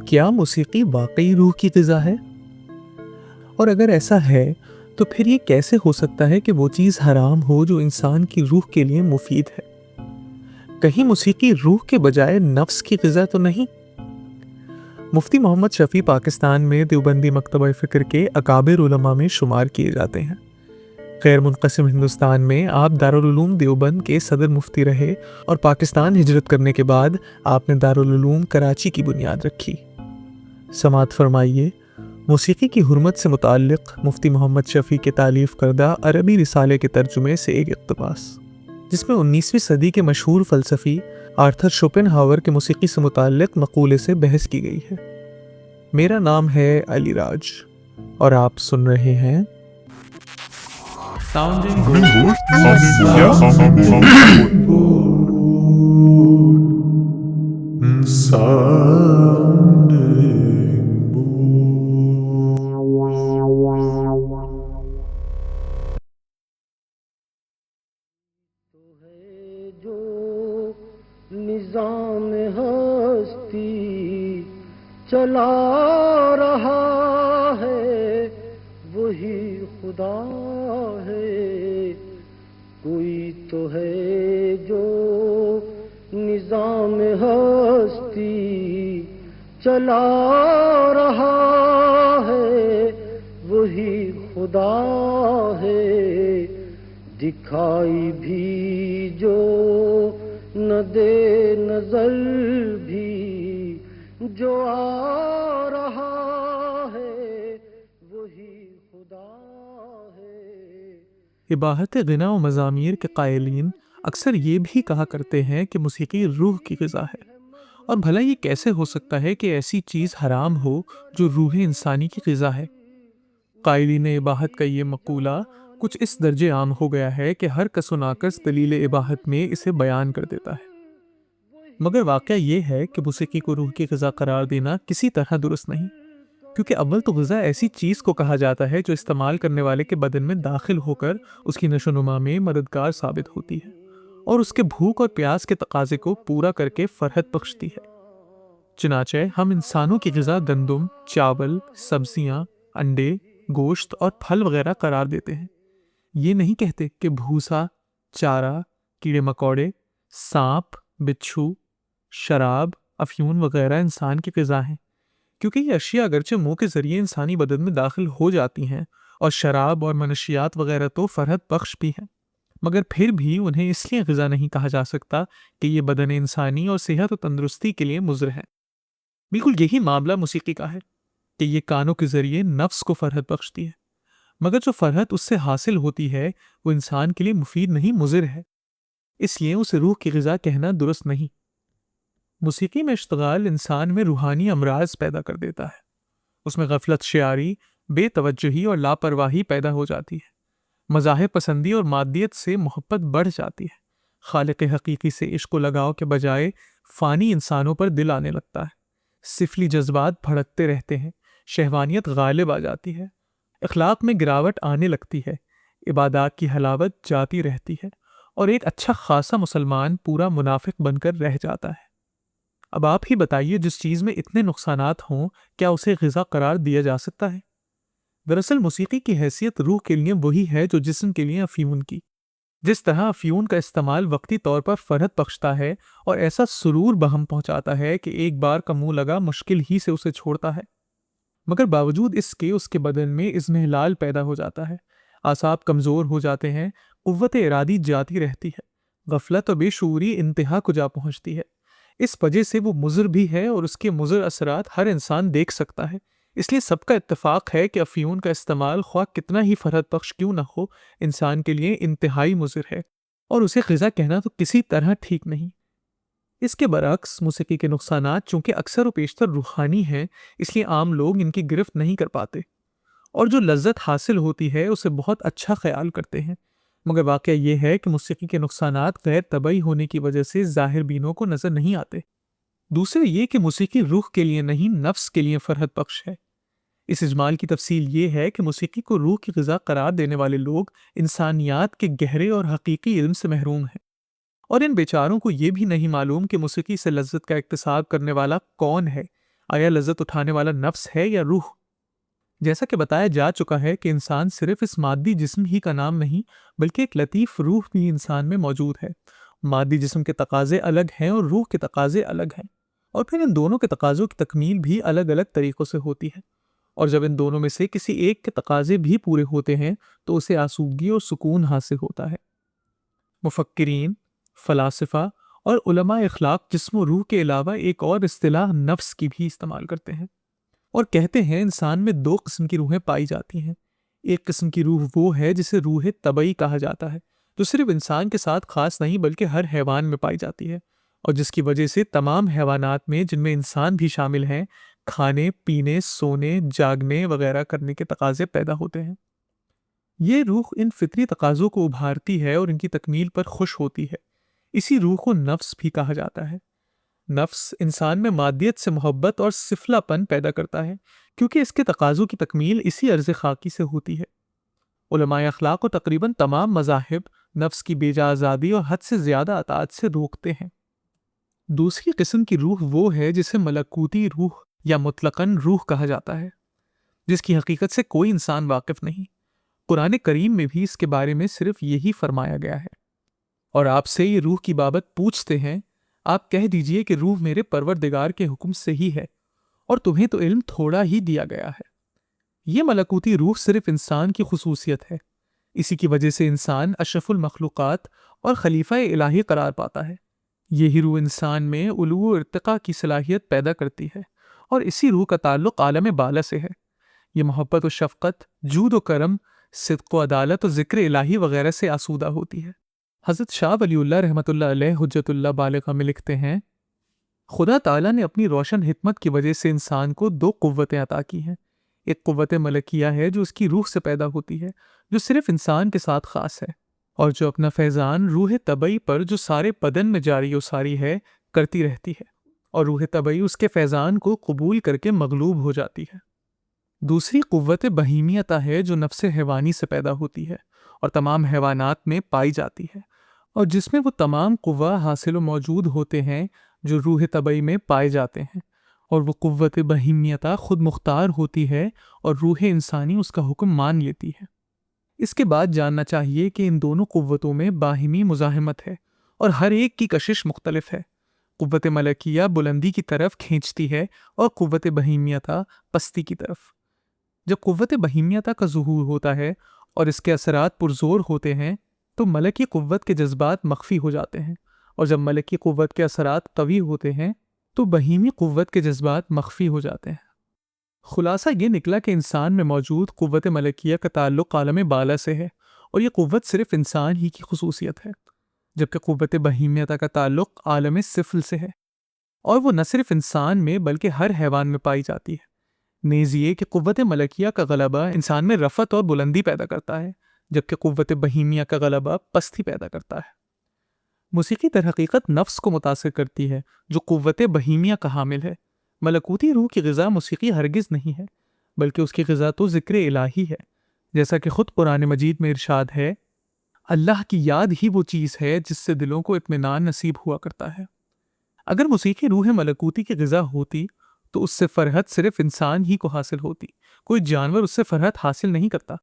کیا موسیقی واقعی روح کی غذا ہے؟ اور اگر ایسا ہے تو پھر یہ کیسے ہو سکتا ہے کہ وہ چیز حرام ہو جو انسان کی روح کے لیے مفید ہے؟ کہیں موسیقی روح کے بجائے نفس کی غذا تو نہیں؟ مفتی محمد شفیع پاکستان میں دیوبندی مکتبہ فکر کے اکابر علماء میں شمار کیے جاتے ہیں۔ غیر منقسم ہندوستان میں آپ دارالعلوم دیوبند کے صدر مفتی رہے اور پاکستان ہجرت کرنے کے بعد آپ نے دارالعلوم کراچی کی بنیاد رکھی۔ سماعت فرمائیے موسیقی کی حرمت سے متعلق مفتی محمد شفیع کے تالیف کردہ عربی رسالے کے ترجمے سے ایک اقتباس، جس میں 19ویں صدی کے مشہور فلسفی آرتھر شوپن ہاور کے موسیقی سے متعلق مقولے سے بحث کی گئی ہے۔ میرا نام ہے علی راج اور آپ سن رہے ہیں جو نظام ہستی چلا رہا ہے وہی خدا ہے، کوئی تو ہے جو نظام ہستی چلا رہا ہے وہی خدا ہے، دکھائی بھی جو نہ دے نظر بھی جو آ رہا ہے وہی خدا ہے۔ اباحت غنا و مزامیر کے قائلین اکثر یہ بھی کہا کرتے ہیں کہ موسیقی روح کی غذا ہے، اور بھلا یہ کیسے ہو سکتا ہے کہ ایسی چیز حرام ہو جو روح انسانی کی غذا ہے؟ قائلین اباحت کا یہ مقولہ کچھ اس درجے عام ہو گیا ہے کہ ہر کس و ناکس دلیل اباحت میں اسے بیان کر دیتا ہے۔ مگر واقعہ یہ ہے کہ موسیقی کو روح کی غذا قرار دینا کسی طرح درست نہیں، کیونکہ اول تو غذا ایسی چیز کو کہا جاتا ہے جو استعمال کرنے والے کے بدن میں داخل ہو کر اس کی نشو و نما میں مددگار ثابت ہوتی ہے اور اس کے بھوک اور پیاس کے تقاضے کو پورا کر کے فرحت بخشتی ہے۔ چنانچہ ہم انسانوں کی غذا گندم، چاول، سبزیاں، انڈے، گوشت اور پھل وغیرہ قرار دیتے ہیں۔ یہ نہیں کہتے کہ بھوسا، چارہ، کیڑے مکوڑے، سانپ، بچھو، شراب، افیون وغیرہ انسان کی غذا ہیں، کیونکہ یہ اشیاء اگرچہ منہ کے ذریعے انسانی بدن میں داخل ہو جاتی ہیں، اور شراب اور منشیات وغیرہ تو فرحت بخش بھی ہیں، مگر پھر بھی انہیں اس لیے غذا نہیں کہا جا سکتا کہ یہ بدن انسانی اور صحت و تندرستی کے لیے مضر ہے۔ بالکل یہی معاملہ موسیقی کا ہے کہ یہ کانوں کے ذریعے نفس کو فرحت بخشتی ہے، مگر جو فرحت اس سے حاصل ہوتی ہے وہ انسان کے لیے مفید نہیں، مضر ہے، اس لیے اسے روح کی غذا کہنا درست نہیں۔ موسیقی میں اشتغال انسان میں روحانی امراض پیدا کر دیتا ہے، اس میں غفلت شعاری، بے توجہی اور لاپرواہی پیدا ہو جاتی ہے، مذاہب پسندی اور مادیت سے محبت بڑھ جاتی ہے، خالق حقیقی سے عشق و لگاؤ کے بجائے فانی انسانوں پر دل آنے لگتا ہے، سفلی جذبات بھڑکتے رہتے ہیں، شہوانیت غالب آ جاتی ہے، اخلاق میں گراوٹ آنے لگتی ہے، عبادات کی حلاوت جاتی رہتی ہے، اور ایک اچھا خاصا مسلمان پورا منافق بن کر رہ جاتا ہے۔ اب آپ ہی بتائیے، جس چیز میں اتنے نقصانات ہوں کیا اسے غذا قرار دیا جا سکتا ہے؟ دراصل موسیقی کی حیثیت روح کے لیے وہی ہے جو جسم کے لیے افیون کی۔ جس طرح افیون کا استعمال وقتی طور پر فرحت بخشتا ہے اور ایسا سرور بہم پہنچاتا ہے کہ ایک بار کا منہ لگا مشکل ہی سے اسے چھوڑتا ہے، مگر باوجود اس کے بدن میں اضمحلال پیدا ہو جاتا ہے، اعصاب کمزور ہو جاتے ہیں، قوت ارادی جاتی رہتی ہے، غفلت اور بے شعوری انتہا کو جا پہنچتی ہے۔ اس وجہ سے وہ مضر بھی ہے اور اس کے مضر اثرات ہر انسان دیکھ سکتا ہے۔ اس لیے سب کا اتفاق ہے کہ افیون کا استعمال خواہ کتنا ہی فرحت بخش کیوں نہ ہو، انسان کے لیے انتہائی مضر ہے، اور اسے غذا کہنا تو کسی طرح ٹھیک نہیں۔ اس کے برعکس موسیقی کے نقصانات چونکہ اکثر و بیشتر روحانی ہیں، اس لیے عام لوگ ان کی گرفت نہیں کر پاتے، اور جو لذت حاصل ہوتی ہے اسے بہت اچھا خیال کرتے ہیں، مگر واقعہ یہ ہے کہ موسیقی کے نقصانات غیر طبعی ہونے کی وجہ سے ظاہر بینوں کو نظر نہیں آتے۔ دوسرے یہ کہ موسیقی روح کے لیے نہیں، نفس کے لیے فرحت بخش ہے۔ اس اجمال کی تفصیل یہ ہے کہ موسیقی کو روح کی غذا قرار دینے والے لوگ انسانیات کے گہرے اور حقیقی علم سے محروم ہیں، اور ان بیچاروں کو یہ بھی نہیں معلوم کہ موسیقی سے لذت کا اکتساب کرنے والا کون ہے، آیا لذت اٹھانے والا نفس ہے یا روح؟ جیسا کہ بتایا جا چکا ہے کہ انسان صرف اس مادی جسم ہی کا نام نہیں بلکہ ایک لطیف روح بھی انسان میں موجود ہے۔ مادی جسم کے تقاضے الگ ہیں اور روح کے تقاضے الگ ہیں، اور پھر ان دونوں کے تقاضوں کی تکمیل بھی الگ الگ طریقوں سے ہوتی ہے، اور جب ان دونوں میں سے کسی ایک کے تقاضے بھی پورے ہوتے ہیں تو اسے آسودگی اور سکون حاصل ہوتا ہے۔ مفکرین، فلاسفہ اور علماء اخلاق جسم و روح کے علاوہ ایک اور اصطلاح نفس کی بھی استعمال کرتے ہیں، اور کہتے ہیں انسان میں دو قسم کی روحیں پائی جاتی ہیں۔ ایک قسم کی روح وہ ہے جسے روح طبعی کہا جاتا ہے، جو صرف انسان کے ساتھ خاص نہیں بلکہ ہر حیوان میں پائی جاتی ہے، اور جس کی وجہ سے تمام حیوانات میں، جن میں انسان بھی شامل ہیں، کھانے، پینے، سونے، جاگنے وغیرہ کرنے کے تقاضے پیدا ہوتے ہیں۔ یہ روح ان فطری تقاضوں کو ابھارتی ہے اور ان کی تکمیل پر خوش ہوتی ہے۔ اسی روح کو نفس بھی کہا جاتا ہے۔ نفس انسان میں مادیت سے محبت اور سفلا پن پیدا کرتا ہے، کیونکہ اس کے تقاضوں کی تکمیل اسی عرض خاکی سے ہوتی ہے۔ علماء اخلاق و تقریباً تمام مذاہب نفس کی بے جا آزادی اور حد سے زیادہ اطاعت سے روکتے ہیں۔ دوسری قسم کی روح وہ ہے جسے ملکوتی روح یا مطلقاً روح کہا جاتا ہے، جس کی حقیقت سے کوئی انسان واقف نہیں۔ قرآن کریم میں بھی اس کے بارے میں صرف یہی فرمایا گیا ہے۔ اور آپ سے یہ روح کی بابت پوچھتے ہیں، آپ کہہ دیجئے کہ روح میرے پروردگار کے حکم سے ہی ہے، اور تمہیں تو علم تھوڑا ہی دیا گیا ہے۔ یہ ملکوتی روح صرف انسان کی خصوصیت ہے، اسی کی وجہ سے انسان اشرف المخلوقات اور خلیفہ الہی قرار پاتا ہے۔ یہی روح انسان میں علو و ارتقاء کی صلاحیت پیدا کرتی ہے، اور اسی روح کا تعلق عالم بالا سے ہے۔ یہ محبت و شفقت، جود و کرم، صدق و عدالت و ذکر الہی وغیرہ سے آسودہ ہوتی ہے۔ حضرت شاہ ولی اللہ رحمۃ اللہ علیہ حجت اللہ بالغہ میں لکھتے ہیں، خدا تعالیٰ نے اپنی روشن حکمت کی وجہ سے انسان کو دو قوتیں عطا کی ہیں۔ ایک قوت ملکیہ ہے جو اس کی روح سے پیدا ہوتی ہے، جو صرف انسان کے ساتھ خاص ہے، اور جو اپنا فیضان روح طبعی پر جو سارے بدن میں جاری و ساری ہے کرتی رہتی ہے، اور روح طبعی اس کے فیضان کو قبول کر کے مغلوب ہو جاتی ہے۔ دوسری قوت بہیمیتہ ہے جو نفس حیوانی سے پیدا ہوتی ہے اور تمام حیوانات میں پائی جاتی ہے، اور جس میں وہ تمام قوہ حاصل و موجود ہوتے ہیں جو روح طبعی میں پائے جاتے ہیں، اور وہ قوت بہیمیتہ خود مختار ہوتی ہے اور روح انسانی اس کا حکم مان لیتی ہے۔ اس کے بعد جاننا چاہیے کہ ان دونوں قوتوں میں باہمی مزاحمت ہے، اور ہر ایک کی کشش مختلف ہے۔ قوت ملکیہ بلندی کی طرف کھینچتی ہے اور قوت بہیمیتہ پستی کی طرف۔ جب قوت بہیمیتہ کا ظہور ہوتا ہے اور اس کے اثرات پرزور ہوتے ہیں تو ملکی قوت کے جذبات مخفی ہو جاتے ہیں، اور جب ملکی قوت کے اثرات قوی ہوتے ہیں تو بہیمی قوت کے جذبات مخفی ہو جاتے ہیں۔ خلاصہ یہ نکلا کہ انسان میں موجود قوت ملکیہ کا تعلق عالم بالا سے ہے، اور یہ قوت صرف انسان ہی کی خصوصیت ہے، جبکہ قوت بہیمیتہ کا تعلق عالم سفل سے ہے، اور وہ نہ صرف انسان میں بلکہ ہر حیوان میں پائی جاتی ہے۔ نیز یہ کہ قوت ملکیہ کا غلبہ انسان میں رفعت اور بلندی پیدا کرتا ہے، جبکہ قوت بہیمیہ کا غلبہ پستی پیدا کرتا ہے۔ موسیقی در حقیقت نفس کو متاثر کرتی ہے جو قوت بہیمیہ کا حامل ہے۔ ملکوتی روح کی غذا موسیقی ہرگز نہیں ہے، بلکہ اس کی غذا تو ذکر الہی ہے، جیسا کہ خود قرآن مجید میں ارشاد ہے، اللہ کی یاد ہی وہ چیز ہے جس سے دلوں کو اطمینان نصیب ہوا کرتا ہے۔ اگر موسیقی روح ملکوتی کی غذا ہوتی تو اس سے فرحت صرف انسان ہی کو حاصل ہوتی، کوئی جانور اس سے فرحت حاصل نہیں کرتا،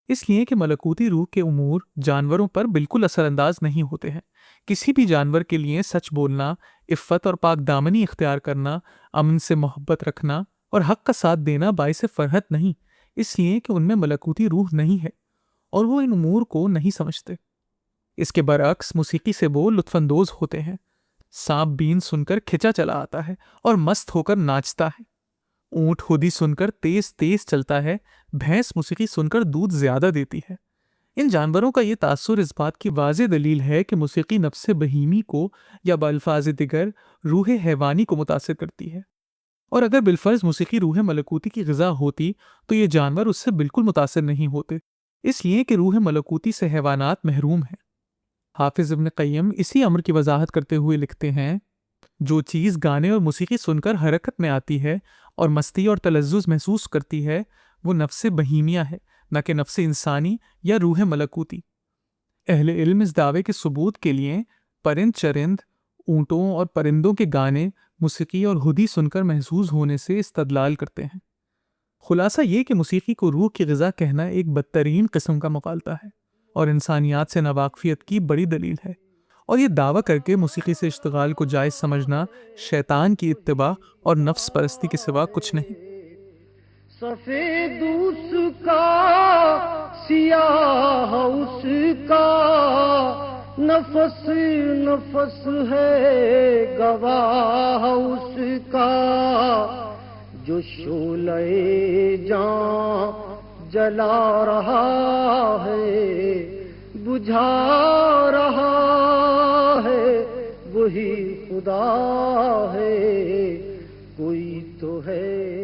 اس لیے کہ ملکوتی روح کے امور جانوروں پر بالکل اثر انداز نہیں ہوتے ہیں۔ کسی بھی جانور کے لیے سچ بولنا، عفت اور پاک دامنی اختیار کرنا، امن سے محبت رکھنا اور حق کا ساتھ دینا باعث فرحت نہیں، اس لیے کہ ان میں ملکوتی روح نہیں ہے اور وہ ان امور کو نہیں سمجھتے۔ اس کے برعکس موسیقی سے وہ لطف اندوز ہوتے ہیں۔ سانپ بین سن کر کھچا چلا آتا ہے اور مست ہو کر ناچتا ہے، اونٹ ہودی سن کر تیز تیز چلتا ہے، بھینس موسیقی سن کر دودھ زیادہ دیتی ہے۔ ان جانوروں کا یہ تاثر اس بات کی واضح دلیل ہے کہ موسیقی نفس بہیمی کو یا بالفاظ دیگر روح حیوانی کو متاثر کرتی ہے، اور اگر بالفرض موسیقی روح ملکوتی کی غذا ہوتی تو یہ جانور اس سے بالکل متاثر نہیں ہوتے، اس لیے کہ روح ملکوتی سے حیوانات محروم ہیں۔ حافظ ابن قیم اسی امر کی وضاحت کرتے ہوئے لکھتے ہیں، جو چیز گانے اور موسیقی سن کر حرکت میں آتی ہے اور مستی اور تلذذ محسوس کرتی ہے وہ نفس بہیمیہ ہے، نہ کہ نفس انسانی یا روح ملکوتی۔ اہل علم اس دعوے کے ثبوت کے لیے پرند چرند، اونٹوں اور پرندوں کے گانے، موسیقی اور خودی سن کر محظوظ ہونے سے استدلال کرتے ہیں۔ خلاصہ یہ کہ موسیقی کو روح کی غذا کہنا ایک بدترین قسم کا مغالطہ ہے اور انسانیات سے ناواقفیت کی بڑی دلیل ہے، اور یہ دعویٰ کر کے موسیقی سے اشتغال کو جائز سمجھنا شیطان کی اتباع اور نفس پرستی کے سوا کچھ نہیں۔ سفید اس کا سیاہ اس کا نفس نفس ہے گواہ اس کا جو شعلہ جاں جلا رہا ہے بجھا رہا ہے وہی خدا ہے کوئی تو ہے